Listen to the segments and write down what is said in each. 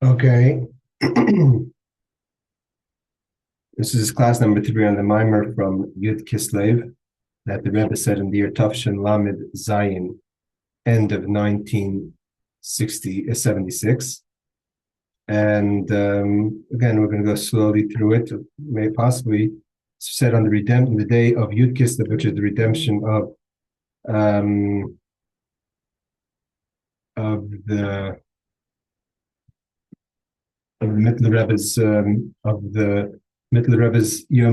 Okay. This is class number 3 on the Maamar from Yud Kislev that the Rebbe said in the year Tafshin Lamed Zayin, end of 1976. And again, we're going to go slowly through it. May possibly said on the day of Yud Kislev, which is the redemption um, of the Mittler Rebbe's Yom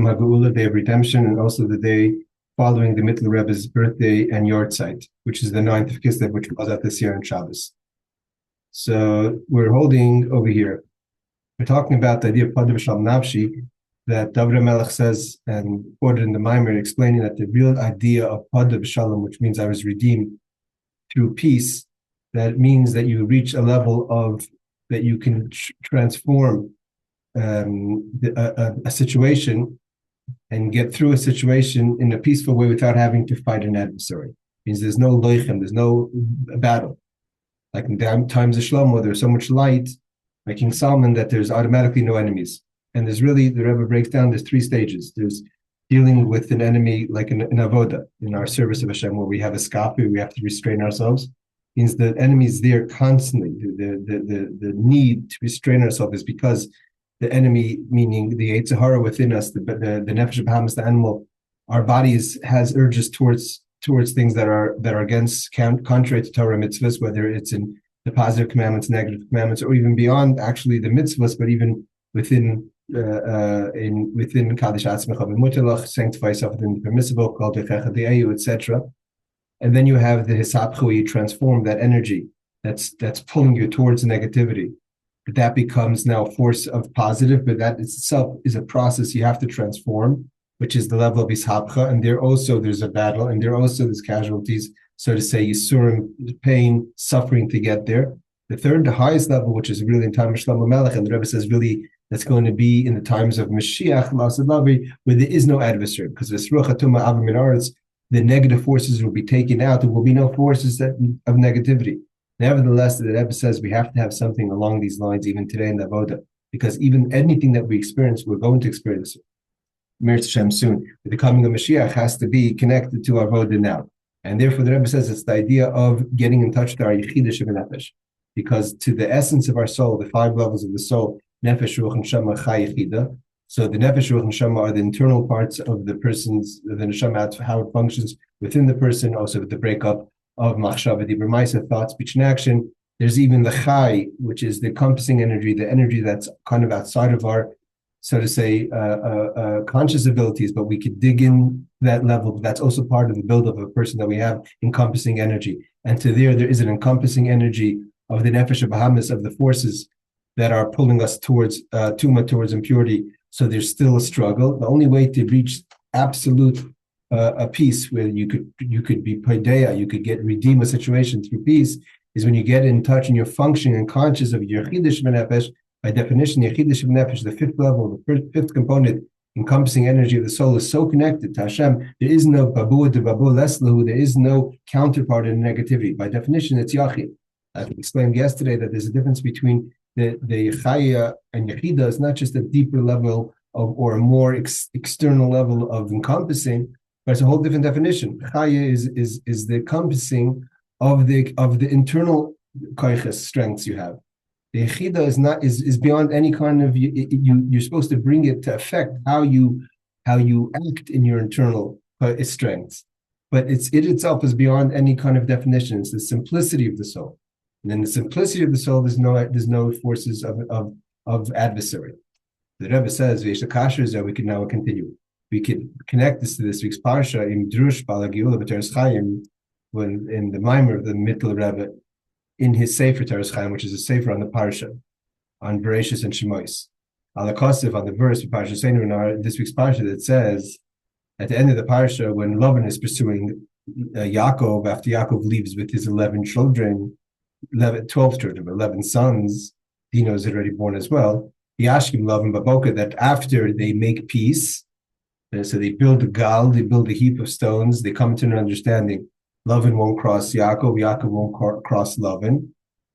HaGeula, Day of Redemption, and also the day following the Mittler Rebbe's birthday and yahrzeit, which is the 9th of Kislev, which was out this year on Shabbos. So we're holding over here. We're talking about the idea of Padah Besholom Nafshi that David Melech says and quoted in the Maamar, explaining that the real idea of Padah Besholom, which means I was redeemed through peace, that means that you reach a level of that you can transform a situation and get through a situation in a peaceful way without having to fight an adversary. It means there's no loichem, there's no battle. Like in times of Shalom, where there's so much light, like King Solomon, that there's automatically no enemies. And there's really, the Rebbe breaks down, there's 3 stages. There's dealing with an enemy like in Avodah, in our service of Hashem, where we have a scapi, we have to restrain ourselves. Means the enemy is there constantly. The need to restrain ourselves is because the enemy, meaning the Yetzer Hara within us, the Nefesh Bahamas, the animal, our bodies has urges towards things that are against, contrary to Torah mitzvahs, whether it's in the positive commandments, negative commandments, or even beyond actually the mitzvahs, but even within Kaddish Atzmecha B'Mutalach, sanctify yourself within the permissible, called etc. And then you have the hisapcha, where you transform that energy that's pulling you towards negativity. But that becomes now a force of positive, but that itself is a process you have to transform, which is the level of hisapcha. And there's a battle, and there's casualties, so to say, yisurim, pain, suffering to get there. The third, the highest level, which is really in time of Shlomo Melech, and the Rebbe says really that's going to be in the times of Mashiach, where there is no adversary, because the negative forces will be taken out. There will be no forces of negativity. Nevertheless, the Rebbe says we have to have something along these lines even today in the Avodah, because even anything that we experience, we're going to experience it. Meretz Hashem soon. The coming of Mashiach has to be connected to our Avodah now. And therefore, the Rebbe says it's the idea of getting in touch with our Yechidah Nefesh, because to the essence of our soul, the 5 levels of the soul, Nefesh, Ruach, and Shama, Chai, Yechidah. So the Nefesh, Ruach, and Shama are the internal parts of the person's, the Neshama, how it functions within the person, also with the breakup of Machshava, Dibur, Maisa, thought, speech, and action. There's even the Chai, which is the encompassing energy, the energy that's kind of outside of our, so to say, conscious abilities, but we could dig in that level. That's also part of the build of a person that we have, encompassing energy. And to there is an encompassing energy of the Nefesh Bahamas, of the forces that are pulling us towards Tuma, towards impurity. So there's still a struggle. The only way to reach absolute a peace where you could be paideia, you could redeem a situation through peace, is when you get in touch and you're functioning and conscious of your chidush v'nefesh. By definition, your chidush v'nefesh, the 5th level, the 5th component, encompassing energy of the soul, is so connected to Hashem. There is no babu de babu leslahu. There is no counterpart in negativity. By definition, it's yachid. As we explained yesterday, that there's a difference between the Chaya and Yechidah. Is not just a deeper level of, or a more external level of encompassing, but it's a whole different definition. Chaya is the encompassing of the internal koiches, strengths you have. The Yechidah is beyond any kind of you're supposed to bring it to affect how you act in your internal strengths, but it itself is beyond any kind of definition. It's the simplicity of the soul. And in the simplicity of the soul, there's no forces of adversary. The Rebbe says, we can now continue. We could connect this to this week's parsha in Drush Balagiula B'Teres Chaim, when in the Maamar of the Mittler Rebbe, in his Sefer Teres Chaim, which is a Sefer on the parsha, on Bereshis and Shemois. Alakosiv, on the verse of Parsha Seinu in this week's parsha, that says, at the end of the parsha, when Lavan is pursuing Yaakov, after Yaakov leaves with his 12 children, but 11 sons, Dino is already born as well. Yashkim Lavan Baboka, that after they make peace, so they build a gal, they build a heap of stones, they come to an understanding. Lavan won't cross Yaakov, Yaakov won't cross Lavan.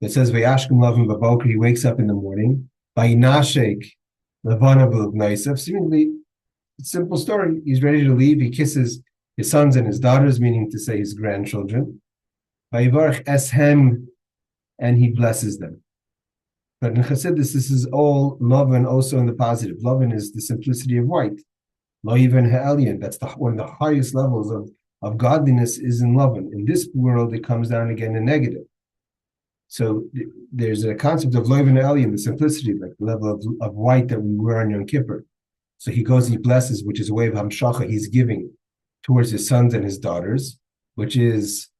It says Vayashkim Lavin Baboker, he wakes up in the morning. Vayinashek Levanav Naisav. Seemingly, simple story. He's ready to leave. He kisses his sons and his daughters, meaning to say his grandchildren. Vayivarach Eshem, and he blesses them. But in Chassidus, this is all Lovin, also in the positive. Lovin is the simplicity of white. Lo even ha'elyon. That's one of the highest levels of godliness is in Lovin. In this world, it comes down again in negative. So there's a concept of Lo even ha'elyon, the simplicity, like the level of white that we wear on Yom Kippur. So he goes and he blesses, which is a way of hamshacha he's giving towards his sons and his daughters, which is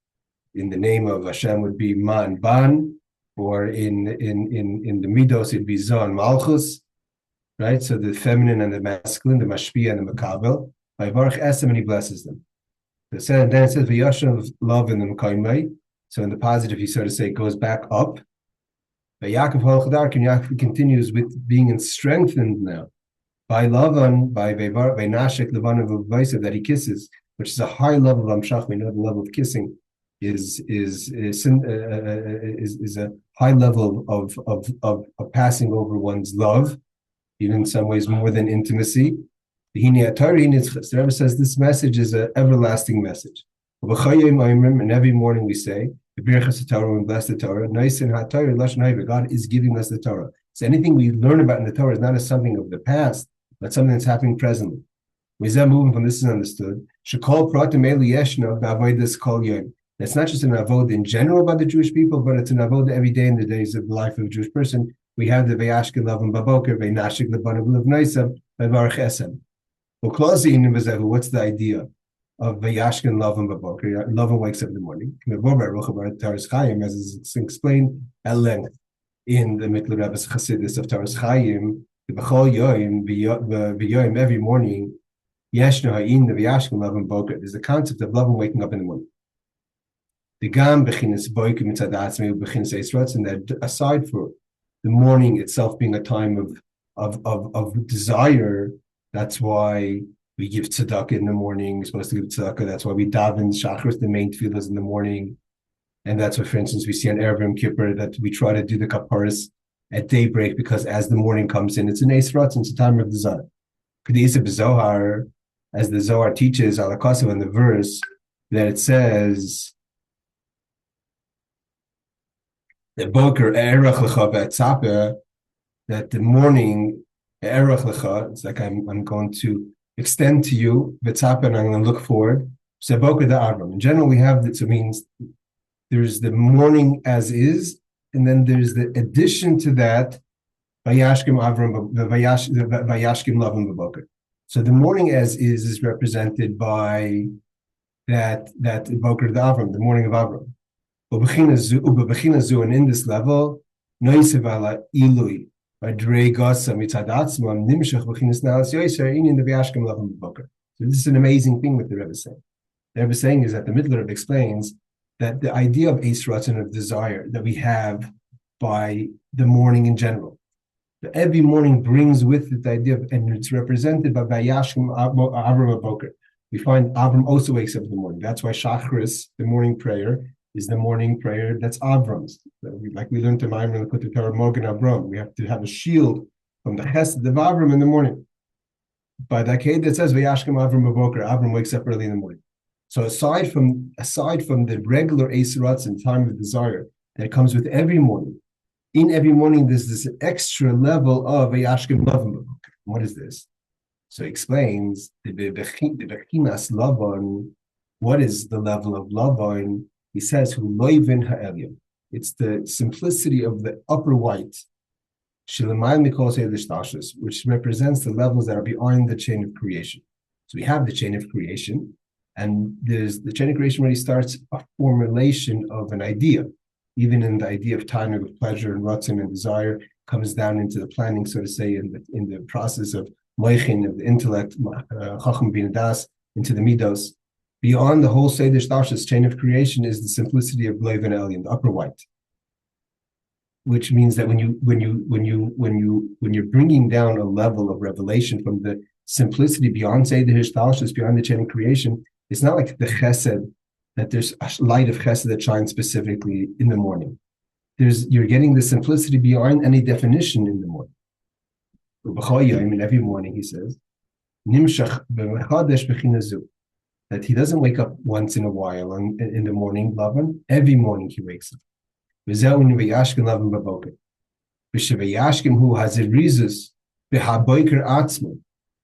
in the name of Hashem would be Man Ban, or in the Midos it'd be Tzon Malchus, right? So the feminine and the masculine, the Mashpia and the Makabel. By Baruch Esem, and he blesses them. And then it says V'yashav love in the Mekaymei. So in the positive, he sort of say goes back up. But Yaakov Holchadar, and Yaakov continues with being strengthened now by Lavan, by Nashek Levan of Vaisav that he kisses, which is a high level of Amshach. We know the level of kissing is a high level of passing over one's love, even in some ways more than intimacy. The Rebbe says this message is an everlasting message. And every morning we say, we bless the Torah. God is giving us the Torah. So anything we learn about in the Torah is not as something of the past, but something that's happening presently. Moving from this is understood. It's not just an avodah in general about the Jewish people, but it's an avodah every day in the days of the life of a Jewish person. We have the Vayashkin Lavin Baboker, Vaynashik Lebanav Naisav, Vavarach Esem. What's the idea of Vayashkin Lavin Baboker? Lavin wakes up in the morning. As is explained at length in the Mittel Rebbe's Chassidus of Taras Chaim, every morning, Yeshno Ha'in, the Vayashkin Lavin Baboker. There's the concept of Lavin waking up in the morning. And that aside for the morning itself being a time of desire, that's why we give tzedakah in the morning. We're supposed to give tzedakah. That's why we daven shachris, the main tefillas in the morning. And that's what, for instance, we see on Erev Yom Kippur, that we try to do the kapparas at daybreak, because as the morning comes in, it's an eis ratzon, it's a time of desire. Zohar, as the Zohar teaches, alakasav in the verse, that it says, the boker erach lecha v'etzape, that the morning erach lecha, it's like I'm going to extend to you v'etzape, and I'm going to look forward. So boker the avram. In general, we have that. So it means there's the morning as is, and then there's the addition to that vayashkim avram vayashkim lavim b'boker. So the morning as is represented by that boker the avram, the morning of avram. And in this level, this is an amazing thing what the Rebbe is saying. The Rebbe is saying is that the Middle Rebbe explains that the idea of eis ratzon, of desire, that we have by the morning in general, that every morning brings with it the idea of, and it's represented by Vayashkim Avram Boker. We find Avram also wakes up in the morning. That's why Shachris, the morning prayer, is the morning prayer that's Avram's. Like we learned to Maamar and the Torah Mogen Avram. We have to have a shield from the Chesed of Avram in the morning. By the Aked that says Vayashkim Avram B'Boker, Avram wakes up early in the morning. So aside from the regular eis ratzon time of desire that comes with every morning, in every morning there's this extra level of Vayashkim Avram B'Boker. What is this? So he explains the bechinas lavon. What is the level of lavon? He says, "Hu loivin ha'elyon." It's the simplicity of the upper white, which represents the levels that are beyond the chain of creation. So we have the chain of creation, and there's the chain of creation where he starts a formulation of an idea. Even in the idea of time of pleasure and ratzon and desire, comes down into the planning, so to say, in the process of moichin, of the intellect, chacham bin das, into the midos. Beyond the whole Seder Shtash's chain of creation is the simplicity of Lev and Elyon, the upper white, which means that when you're bringing down a level of revelation from the simplicity beyond Seder Shtash's, beyond the chain of creation, it's not like the Chesed, that there's a light of Chesed that shines specifically in the morning. you're getting the simplicity beyond any definition in the morning. And every morning he says, that he doesn't wake up once in a while in the morning, Lavan. Every morning he wakes up. Who has a reason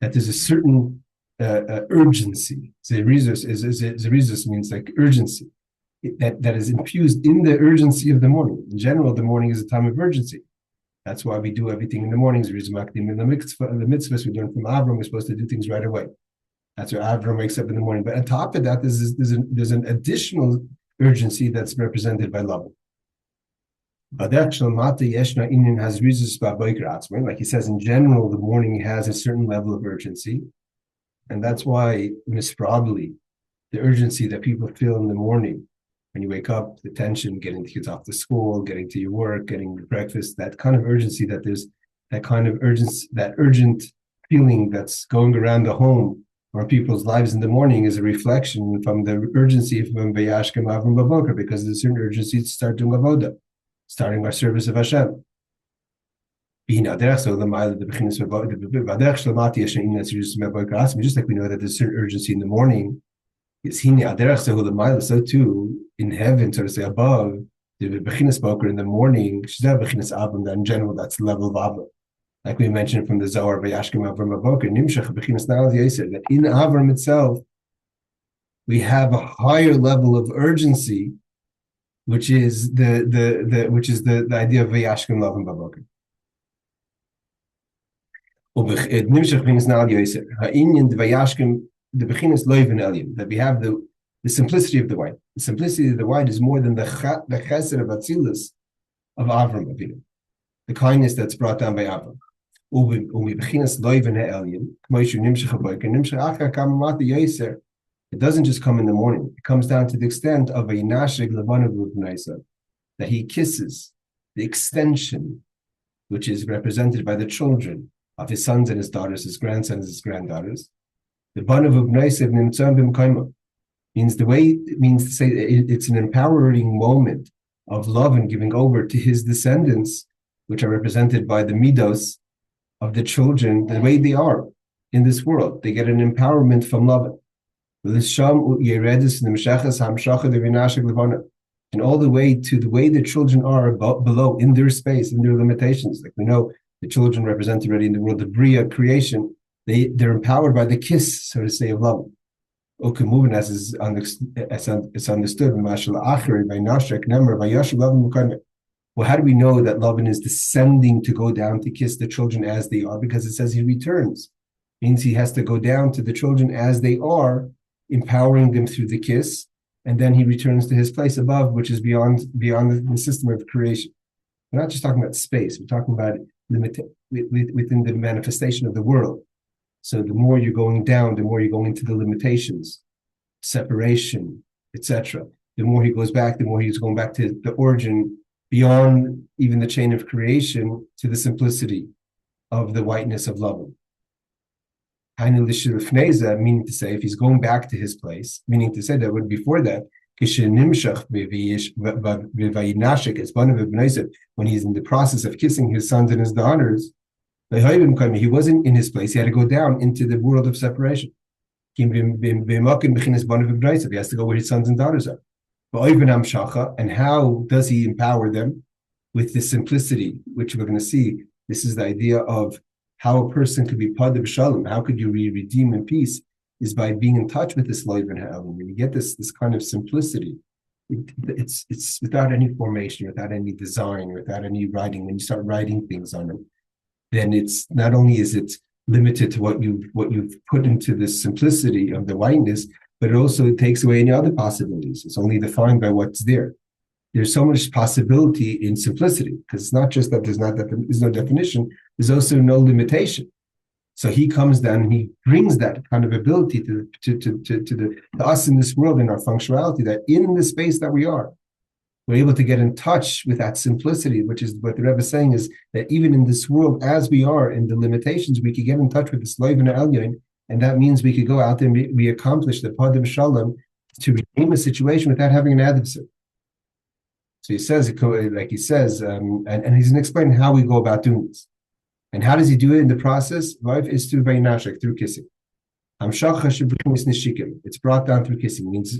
that there's a certain urgency. Zerizos means like urgency that is infused in the urgency of the morning. In general, the morning is a time of urgency. That's why we do everything in the mornings. In the mitzvahs we learn from Avram, we're supposed to do things right away. That's why Avram wakes up in the morning. But on top of that, there's an additional urgency that's represented by love. Like he says, in general, the morning has a certain level of urgency. And that's why, probably, the urgency that people feel in the morning, when you wake up, the tension, getting the kids off to school, getting to your work, getting your breakfast, that kind of urgency, that there's that kind of urgency, that urgent feeling that's going around the home or people's lives in the morning is a reflection from the urgency from Vayashkem Avram Baboker, because there's a certain urgency to start doing Avodah, starting our service of Hashem. Just like we know that there's a certain urgency in the morning, so too in heaven, so to say, above, the Bechinas Boker in the morning, that in general, that's the level of Avram. Like we mentioned from the Zohar, Vayashkem Avram Boker, that in Avram itself, we have a higher level of urgency, which is the idea of Vayashkem Avram Boker. That we have the simplicity of the wine. The simplicity of the wine is more than the chesed of Atzilus of Avram Avinu, the kindness that's brought down by Avram. It doesn't just come in the morning. It comes down to the extent of a nashig levanav that he kisses the extension, which is represented by the children of his sons and his daughters, his grandsons, his granddaughters. The banav ubnaisev nimtzam b'mkaima means to say it's an empowering moment of love and giving over to his descendants, which are represented by the midos of the children, the way they are in this world. They get an empowerment from love. And all the way to the way the children are below in their space, in their limitations. Like we know, the children represent already in the world of Bria, creation. They're empowered by the kiss, so to say, of love. Okay, moving as it's understood. Well, how do we know that Lavan is descending to go down to kiss the children as they are? Because it says he returns. Means he has to go down to the children as they are, empowering them through the kiss, and then he returns to his place above, which is beyond the system of creation. We're not just talking about space. We're talking about within the manifestation of the world. So the more you're going down, the more you're going into the limitations, separation, etc. The more he goes back, the more he's going back to the origin, beyond even the chain of creation, to the simplicity of the whiteness of love. Meaning to say, if he's going back to his place, meaning to say that when before that, when he's in the process of kissing his sons and his daughters, he wasn't in his place. He had to go down into the world of separation. He has to go where his sons and daughters are. And how does he empower them? With the simplicity, which we're going to see. This is the idea of how a person could be Padah Besholom. How could you be redeemed in peace? Is by being in touch with this life and heaven. When you get this kind of simplicity, it's without any formation, without any design, without any writing. When you start writing things on it, then it's not only is it limited to what you've put into this simplicity of the whiteness, but it also takes away any other possibilities. It's only defined by what's there. There's so much possibility in simplicity, because it's not just that there's no definition, there's also no limitation. So he comes down and he brings that kind of ability to us in this world, in our functionality, that in the space that we are, we're able to get in touch with that simplicity, which is what the Rebbe is saying, is that even in this world, as we are in the limitations, we could get in touch with this Loiv and Elyon, and that means we could go out there and we accomplish the Padah Besholom to redeem a situation without having an adversary. So he says, and he's explaining how we go about doing this. And how does he do it in the process? Life is through Vaynashik, through kissing. It's brought down through kissing. It means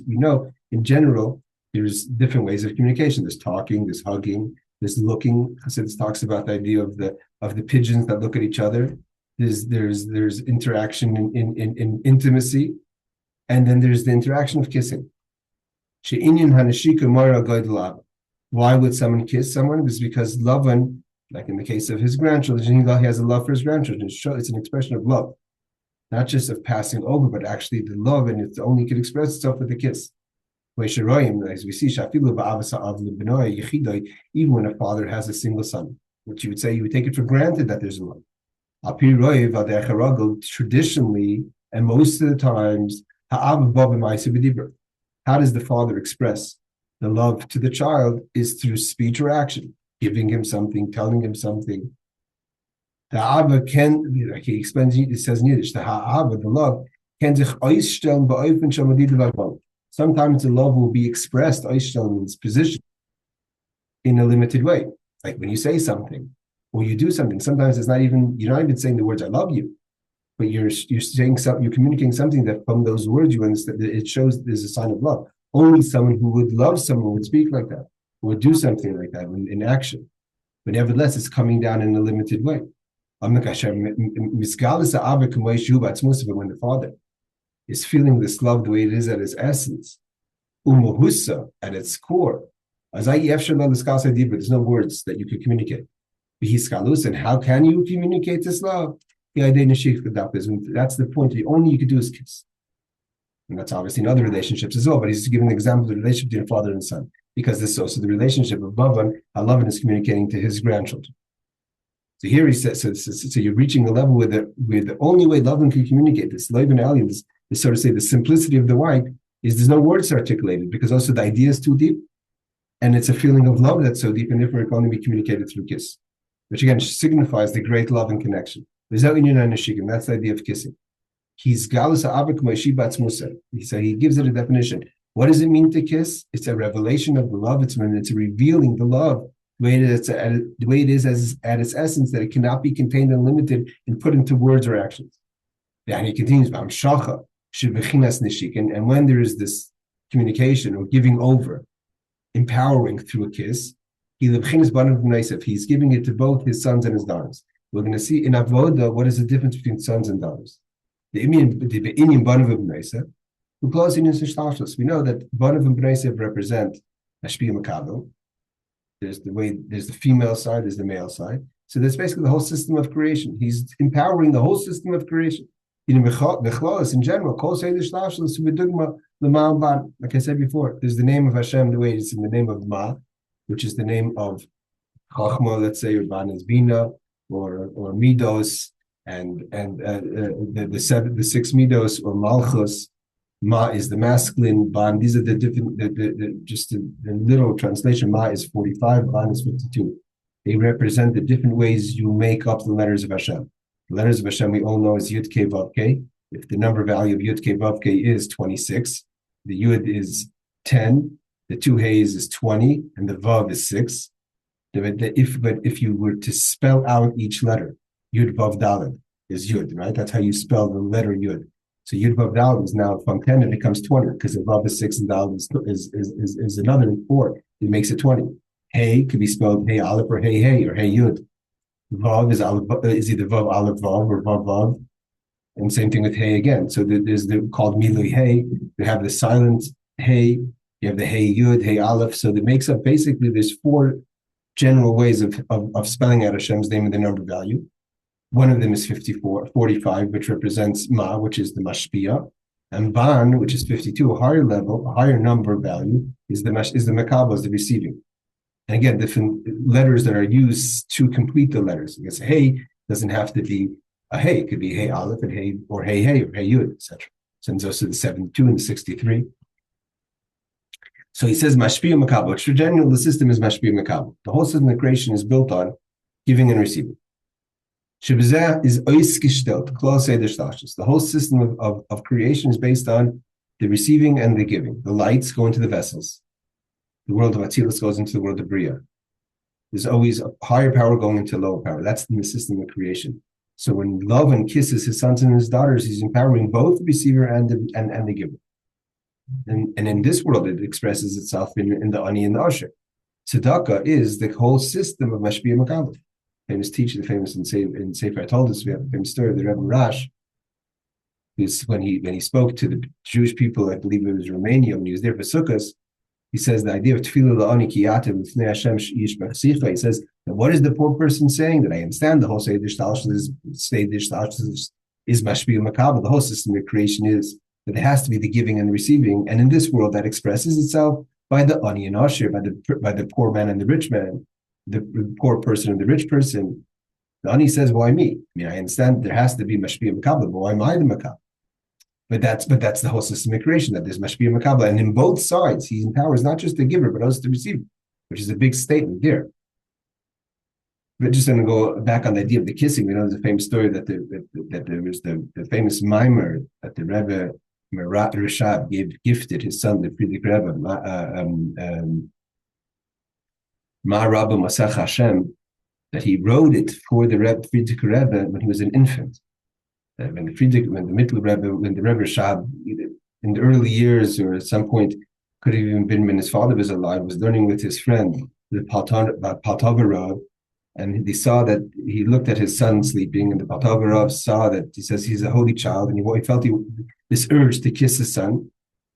in general, there's different ways of communication. There's talking, there's hugging, there's looking. Chassidus talks about the idea of the pigeons that look at each other. There's interaction in intimacy, and then there's the interaction of kissing. Why would someone kiss someone? It's because Lavan, like in the case of his grandchildren, he has a love for his grandchildren. It's an expression of love, not just of passing over, but actually the love, and it only can express itself with a kiss. As we see, even when a father has a single son, which you would take it for granted that there's a love. Traditionally, and most of the times, how does the father express the love to the child? Is through speech or action, giving him something, telling him something. The Abba like he explains, it says in Yiddish, the love, can sich ausstellen beäufen schon mal. Sometimes the love will be expressed, ausstellen means position, in a limited way. Like when you say something, or you do something, sometimes you're not even saying the words, I love you, but you're saying something, you're communicating something that from those words you understand, it shows there's a sign of love. Only someone who would love someone would speak like that, would do something like that in action. But nevertheless, it's coming down in a limited way. When the father is feeling this love the way it is at its essence, at its core, there's no words that you could communicate. And how can you communicate this love? That's the point. The only you could do is kiss. And that's obviously in other relationships as well, but he's giving an example of the relationship between father and son, because this is also the relationship of Lavan, how Lavan is communicating to his grandchildren. So here he says, so you're reaching a level where the only way Lavan can communicate this, Lavan Aliyah, this so to say, the simplicity of the wife, is there's no words articulated, because also the idea is too deep, and it's a feeling of love that's so deep, and therefore it can only be communicated through kiss, which again signifies the great love and connection. That's the idea of kissing. He's galus musa. He gives it a definition. What does it mean to kiss? It's a revelation of the love. It's revealing the love the way it is as at its essence, that it cannot be contained and limited and put into words or actions. And he continues, and when there is this communication or giving over, empowering through a kiss, he's giving it to both his sons and his daughters. We're going to see in Avodah what is the difference between sons and daughters. The Inyan Banav of Bneisev, who close in Shtashlos. We know that Banav and Bneisev represent Hashpiyah Makabel. There's the female side, there's the male side. So that's basically the whole system of creation. He's empowering the whole system of creation. In general, like I said before, there's the name of Hashem the way it's in the name of Ma, which is the name of Chachma, let's say, or Ban is Bina, or Midos, and the six Midos or Malchus. Ma is the masculine, Ban. These are the different. The literal translation. Ma is 45, Ban is 52. They represent the different ways you make up the letters of Hashem. The letters of Hashem we all know is Yud Kei Vav Kei. If the number value of Yud Kei Vav Kei is 26, the Yud is 10, the two Heys is 20, and the Vav is 6. But if you were to spell out each letter, Yud Vav Dalet is Yud, right? That's how you spell the letter Yud. So Yud Vav Dalet is now from 10, it becomes 20, because the Vav is 6 and Dalet is another 4. It makes it 20. Hey could be spelled Hey Aleph or Hey Hey or Hey Yud. Vav is either Vav Aleph Vav or Vav Vav. And same thing with Hey again. So there's called Milui Hey. You have the silent Hey. You have the Hey Yud, Hey Aleph. So that makes up basically there's 4 general ways of spelling out Hashem's name and the number value. One of them is 45, which represents Ma, which is the Mashpia, and Ban, which is 52, a higher level, a higher number value, is the Makabah, is the receiving. And again, different letters that are used to complete the letters. Because Hey doesn't have to be a Hey; it could be Hey Aleph and Hey or Hey Hey or Hey Yud, etc. So it's also the 72 and the 63. So he says Mashpia Makabah, which in general the system is Mashpia Makabah. The whole system of creation is built on giving and receiving. Shebezeh is oisgestellt, close the shtashus. The whole system of creation is based on the receiving and the giving. The lights go into the vessels. The world of Atzilus goes into the world of Bria. There's always a higher power going into lower power. That's in the system of creation. So when Lavan kisses his sons and his daughters, he's empowering both the receiver and the giver. And in this world, it expresses itself in the ani and the usher. Tzedakah is the whole system of Mashpia Makabel. Famous teacher, the famous in Sefer told us, we have a famous story of the Rebbe Rash, when he spoke to the Jewish people, I believe it was Romania, when he was there for Sukkot, he says the idea of tefillah la'ani ki yativ l'fnei Hashem yish b'chasicha. He says, what is the poor person saying? That I understand the whole Seder Shtalshus is Mashpia Makabel. The whole system of creation is that there has to be the giving and the receiving, and in this world that expresses itself by the ani and asher, by the poor man and the rich man, the poor person and the rich person. The ani says, why me? I mean, I understand there has to be Mashpia Makabel, but why am I the Makabel? But that's the whole system of creation, that there's Mashpia Makabel. And in both sides, he empowers not just the giver, but also the receiver, which is a big statement there. But just going to go back on the idea of the kissing. We know there's a famous story that there was the famous Maamar that the Rebbe Marat Rishab gifted his son, the Friedrich Rebbe, Ma Rabba Masach Hashem, that he wrote it for the Friedrich Rebbe when he was an infant. When the Rebbe Rishab, in the early years or at some point, could have even been when his father was alive, was learning with his friend, the Paltava, and he saw that he looked at his son sleeping, and the Paltava saw that he says he's a holy child, and he felt this urge to kiss his son,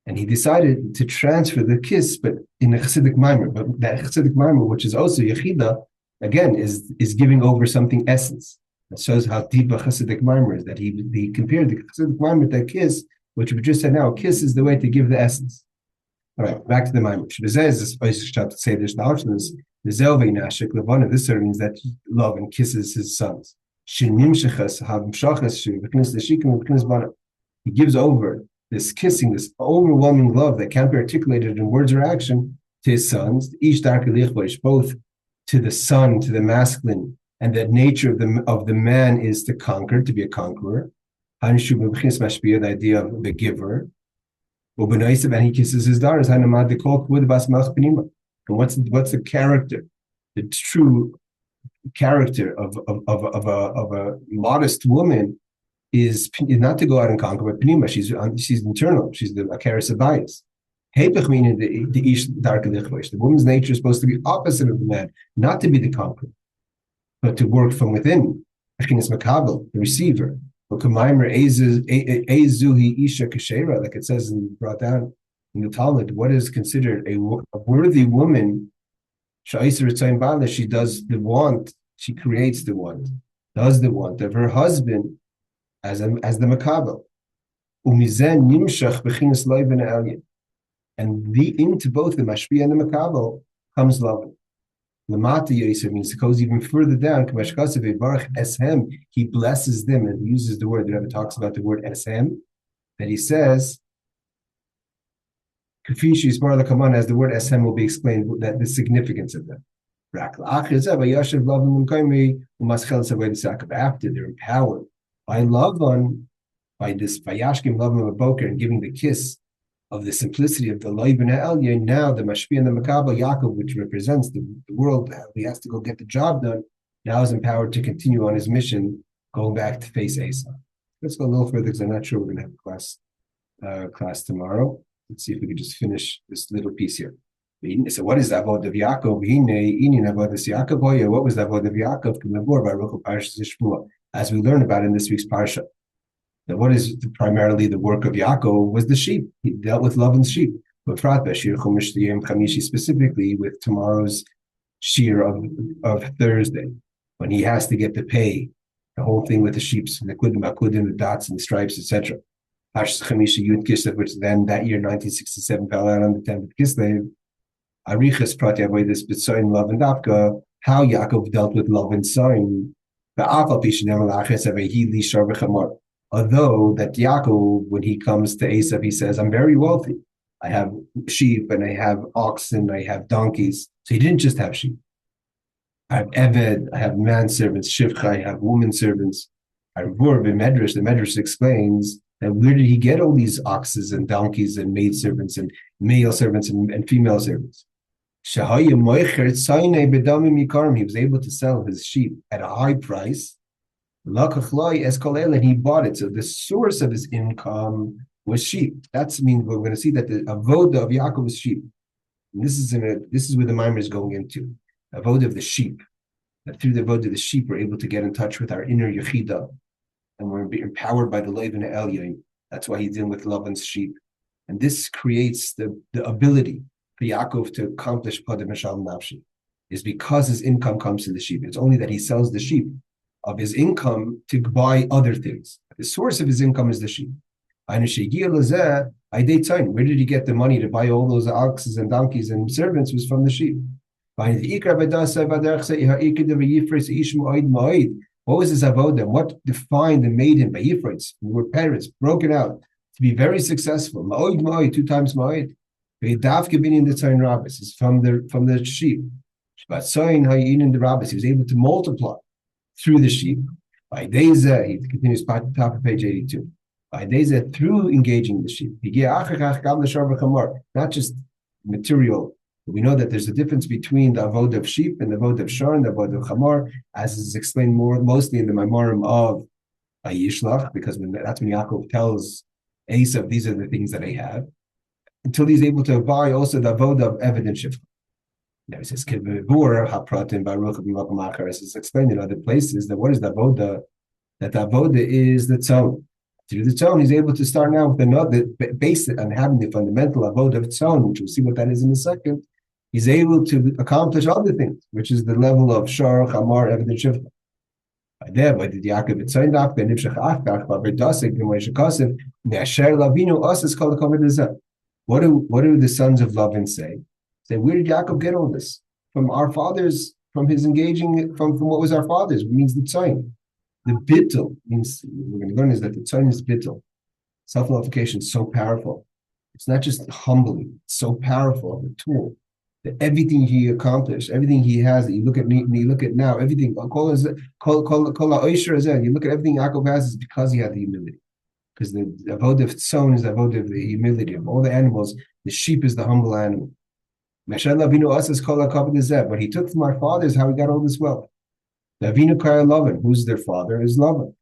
and he decided to transfer the kiss, but in a Chassidic Maamar. But that Chassidic Maamar, which is also Yechida, again, is giving over something essence. It shows how deep a Chassidic Maamar is, that he compared the Chassidic Maamar to a kiss, which we just said now, a kiss is the way to give the essence. All right, back to the Maamar. This sort of means that love and kisses his sons. He gives over this kissing, this overwhelming love that can't be articulated in words or action to his sons, each both to the son, to the masculine, and the nature of the man is to conquer, to be a conqueror. The idea of the giver. And he kisses his daughters. And what's the character? The true character of a modest woman is not to go out and conquer, but Pnima, she's internal. She's the Akaris of bias. Meaning the woman's nature is supposed to be opposite of the man, not to be the conqueror, but to work from within. The receiver. Like it says brought down in the Talmud, what is considered a worthy woman? She does the want, she creates the want, does the want of her husband as the makabel. And into both the mashpia and the makabel comes love. Lamata Yosef means it goes even further down. He blesses them, and he uses the word. The Rebbe talks about the word eshem, that he says, as the word eshem will be explained, that the significance of them. After they're empowered by Lavan, by Yashkim Lavan of Boker, and giving the kiss of the simplicity of the Leiben Elyon, now the Mashpia and the Makabel, Yaakov, which represents the world, he has to go get the job done, now is empowered to continue on his mission, going back to face Asa. Let's go a little further, because I'm not sure we're going to have a class tomorrow. Let's see if we can just finish this little piece here. So what is the Avodah of Yaakov? What was the Avodah of Yaakov? As we learn about in this week's parsha. That what is primarily the work of Yaakov was the sheep. He dealt with Lavan's sheep. But specifically with tomorrow's shear of Thursday, when he has to get the pay, the whole thing with the sheep, the kudim, the dots and the stripes, etc. Kislev, which then that year, 1967, fell out on the 10th of Kislev. Arichas Prati Avodah this Bitsoin Lavan Dafka, how Yaakov dealt with Lavan's son. Although that Yaakov, when he comes to Esav, he says, I'm very wealthy. I have sheep and I have oxen, I have donkeys. So he didn't just have sheep. I have Eved, I have manservants, Shivcha, I have woman servants. I have the Medrash explains that where did he get all these oxes and donkeys and maid servants and male servants and female servants? Shahaya Moicher Tzaynei Bedamim Yikarim. He was able to sell his sheep at a high price. Lakachloi Eskolel, and he bought it. So the source of his income was sheep. That's mean we're going to see that the avodah of Yaakov is sheep. And this is where the Maamar is going into avodah of the sheep. That through the avodah of the sheep, we're able to get in touch with our inner yechida, and we're empowered by the Lev and the Elyon. That's why he's dealing with Lavan's sheep, and this creates the ability for Yaakov to accomplish Padah Besholom Nafshi. Is because his income comes to the sheep. It's only that he sells the sheep of his income to buy other things. The source of his income is the sheep. Where did he get the money to buy all those oxes and donkeys and servants? Was from the sheep. What was his avodah? What defined and made him by Yifrites, who were parents, broken out to be very successful? Ma'od ma'od, 2 times ma'od. Is from the sheep. But in the rabbis, he was able to multiply through the sheep. By Deza, he continues top of page 82. By Deza, through engaging the sheep. Not just material. We know that there's a difference between the avodah of sheep and the avodah of shor and the avodah of chamor, as is explained mostly in the Maamarim of Yishlach, because that's when Yaakov tells Esav, these are the things that I have, until he's able to buy also the avodah of Eved and Shifcha. Now he says, as is explained in other places, that what is the avodah? That the avodah is the tzon. Through the tzon, he's able to start now with another basic and having the fundamental avodah of tzon, which we'll see what that is in a second. He's able to accomplish other things, which is the level of shor, chamar, eved, and shifcha. By the Yaakov tzon daf, ben nifshach achkach, ba berdasik, b'moish kasev, ne'asher lavinu asas kol hakovet lezeh. What do the sons of Lavan say? Say, where did Yaakov get all this? From our fathers, from his engaging, from what was our fathers? It means the tzon. The bittul means, we're going to learn is that the tzon is bittul. Self-nullification is so powerful. It's not just humbling, it's so powerful, the tool. That everything he accomplished, everything he has, that you look at now, everything, you look at everything Yaakov has is because he had the humility. Because the avodah of tzon is the avodah of the humility of all the animals. The sheep is the humble animal. What he took from our fathers, how he got all this wealth. The Avinu Kaya Lavan, who's their father, is Lavan.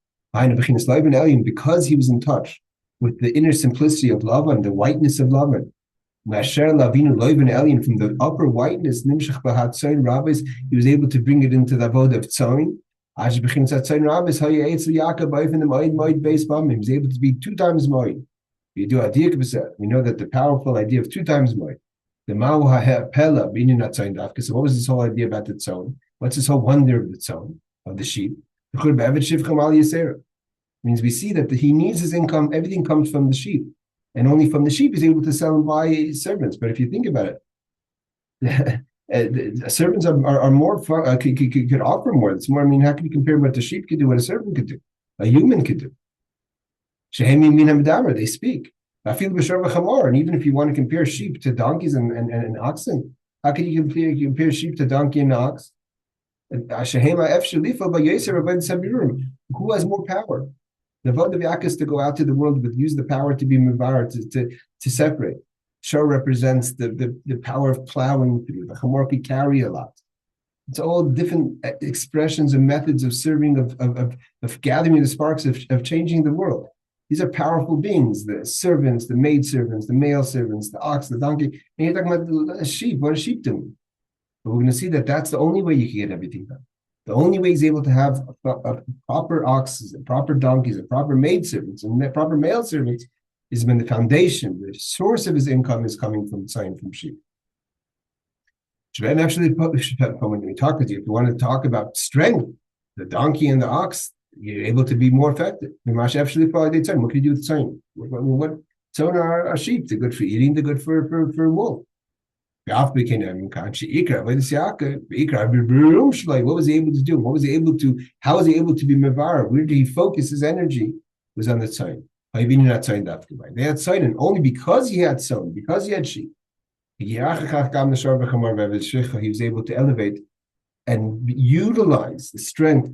Because he was in touch with the inner simplicity of Lavan, the whiteness of Lavan. From the upper whiteness, he was able to bring it into the avodah of tzon. He was able to be 2 times more. We know that the powerful idea of 2 times more. The Ma'u Pella meaning not tzon dafka. So what was this whole idea about the tzon? What's this whole wonder of the tzon, of the sheep? Means we see that he needs his income, everything comes from the sheep. And only from the sheep he's able to sell and buy servants. But if you think about it, servants are more could offer more. It's more. I mean, how can you compare what the sheep could do, what a servant could do, a human could do? They speak. And even if you want to compare sheep to donkeys and oxen, how can you compare sheep to donkey and ox? Who has more power? The vote of Yaakov is to go out to the world, but use the power to be mevar, to separate. Shor represents the power of plowing through. The chamor can carry a lot. It's all different expressions and methods of serving, of gathering the sparks, of changing the world. These are powerful beings, the servants, the maid servants, the male servants, the ox, the donkey. And you're talking about a sheep. What is sheep doing? But we're going to see that that's the only way you can get everything done. The only way he's able to have a proper oxes, and proper donkeys, and proper maid servants, and proper male servants is when the foundation, the source of his income is coming from tzon, from sheep. Actually, when we talk with you, if you want to talk about strength, the donkey and the ox, you're able to be more effective. What can you do with tzon? What tzon are sheep? They're good for eating. They're good for wool. What was he able to do? How was he able to be mevar? Where did he focus his energy? Was on the tzon. They had tzon, and only because he had tzon, because he had sheep, he was able to elevate and utilize the strength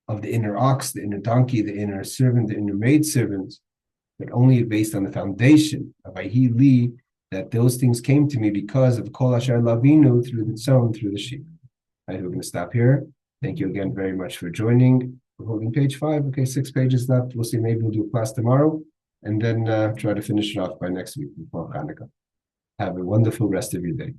of the inner ox, the inner donkey, the inner servant, the inner maid servant, but only based on the foundation of Ahili, that those things came to me because of Kol Asher Lavinu through the Tzon, through the sheep. All right, we're going to stop here. Thank you again very much for joining. We're holding page 5. Okay, 6 pages left. We'll see. Maybe we'll do a class tomorrow and then try to finish it off by next week before Hanukkah. Have a wonderful rest of your day.